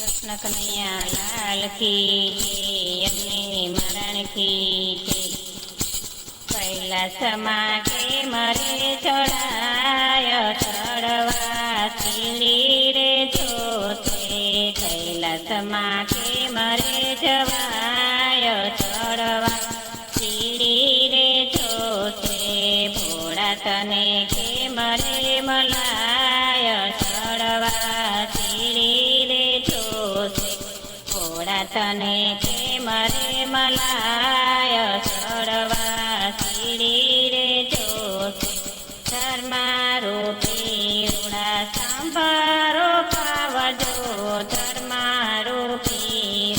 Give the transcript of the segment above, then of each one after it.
કૃષ્ણ કનૈયા લાલ કી અને મરણ કી કૈલાસમાં કે મરે ચડાય ચડવા સીડી રે જોતે કૈલાસમાં કે મરે જવાય ચડવા સીડી રે જોતે ભોળા તને કે મરે મલાય ચડવા સીડી રે જોતે ભોળા તને કે મરે મલાય ચડવા સીડી રે જોતે ધર્મારૂપી રૂડા સાંભળો પાવજો ધર્મારૂપી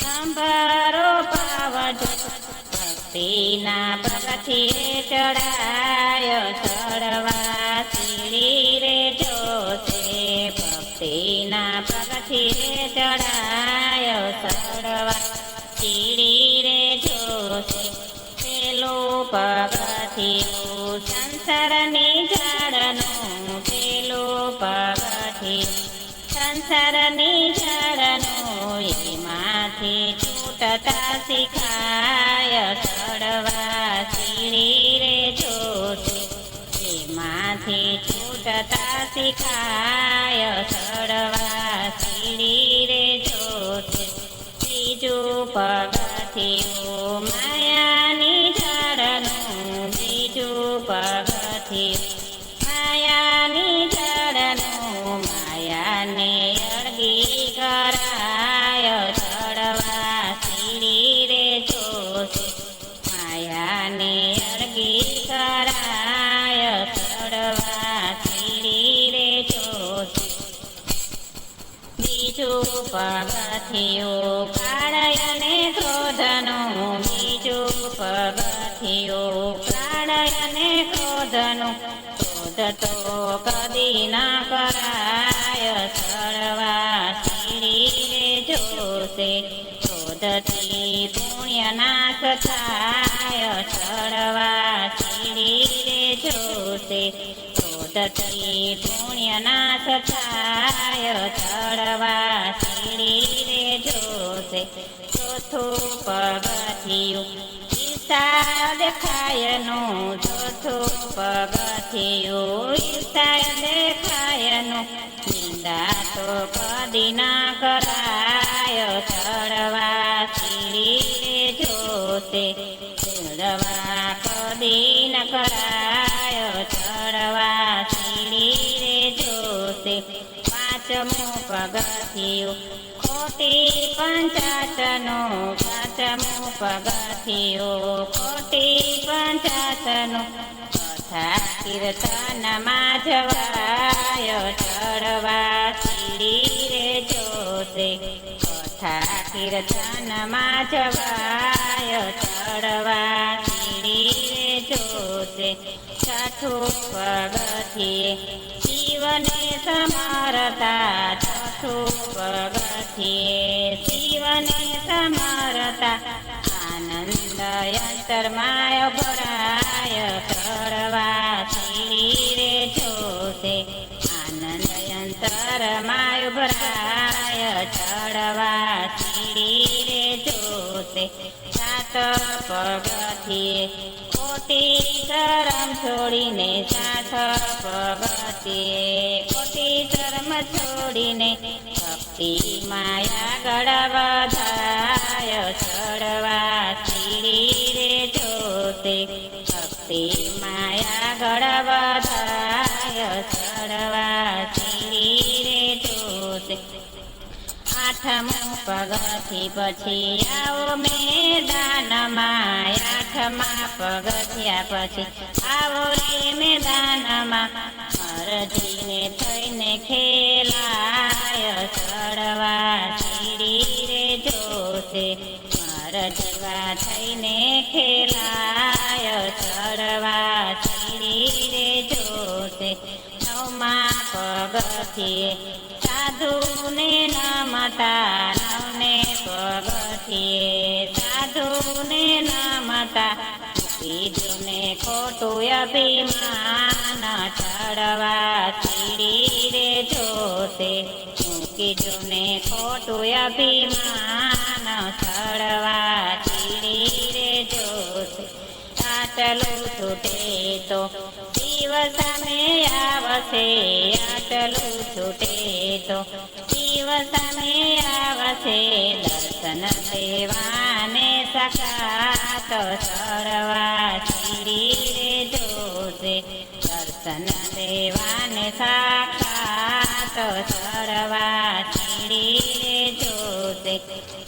સાંભળો પાવજો ભક્તિના પગથી ચડાય ચડવા સીડી રે જોતે ભક્તિના પગથી ચડાય ચડવા સીડી રે જોતે પેલું પગથિયું સંસારની ઝાડનું પેલું પગથિયું સંસારની ઝાડનું એમાંથી છૂટતા શીખાય ચડવા સીડી રે જોતે એમાંથી છૂટતા શીખાય ચડવા સીડી રે જોતે બીજું પગથિયું માયાની ઝાડનું બીજું પગથિયું માયાની ઝાડનું માયાને અળગી કરાય ચડવા સીડી રે જોતે માયાને અળગી કરાય ચડવા સીડી રે જોતે બીજું પગથિયું કાળય ને ક્રોધનું બીજું પગથિયું કાળય ને ક્રોધનું ક્રોધ તો કદી ના કરાય ચડવા સીડી રે જોતે ક્રોધથી પુણ્ય નાશ થાય ચડવા સીડી રે જોતે ક્રોધથી પુણ્ય નાશ થાય ચડવા સીડી રે જોતે ચોથું પગથિયું ઈર્ષા દેખાયનું ચોથું પગથિયું ઈર્ષા દેખાયનું નિંદા તો કદી ના કરાય ચડવા સીડી રે જોતે ચડવા કદી ન કરાય ચડવા સીડી રે જોતે પાંચમું પગથિયું ખોટી પંચાયતનું પાંચમું પગથિયું ખોટી પંચાયતનું કથા કીર્તનમાં જવાય ચડવા સીડી રે જોતે કથા કીર્તનમાં જવાય ચડવા સીડી રે જોતે છઠ્ઠું પગથિયે શિવને સમરતા છઠ્ઠું પગથિયે શિવને સમરતા આનંદ અંતરમાય ભરાય ચડવા સીડી રે જોતે આનંદ અંતરમાય ભરાય ચડવા સીડી રે જોતે સાત પગથિયે ખોટી શરમ છોડીને સાત પગથિયે ખોટી શરમ છોડીને ભક્તિ માયા આગળ વધાય ચડવા સીડી રે જોતે ભક્તિ માયા આગળ વધાય ચડવા સીડી રે જોતે આઠમું પગથી પછી આવો મેદાનમાં આઠમા પગથિયા પછી આવો રે મેદાનમાં મરજીને થઈને ખેલાય ચડવા સીડી રે જોતે મરજવા થઈને ખેલાય ચડવા સીડી રે જોતે નવમા પગથિયે સાધુને નમતા નવને પગથિયે સાધુને નમતા કીજો ને ખોટું અભિમાન ચડવા સીડી રે જોતે કીજો ને ખોટું અભિમાન ચડવા સીડી રે જોતે આટલું છૂટે તો દિવસ અમે આવશે આટલું છૂટે તો દિવસ અમે આવશે દર્શન દેવાને સખાત ચડવા સીડી રે જોશે દર્શન દેવાને સાક્ષાત ચડવા સીડી રે જોશે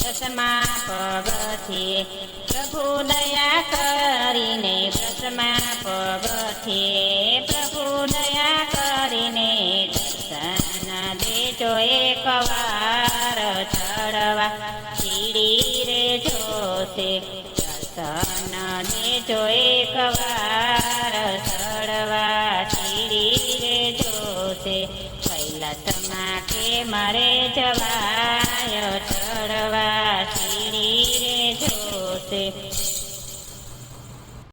દસમા પગથિયે પ્રભુ દયા કરીને દસમા પગથિયે પ્રભુ દયા કરીને દર્શન દેજો એકવાર ચડવા સીડી રે જોશે દર્શન દેજો એકવાર ચડવા સીડી રે જોશે કૈલાસમાં કે મારે જવાય ચડવા સીડી રે જોશે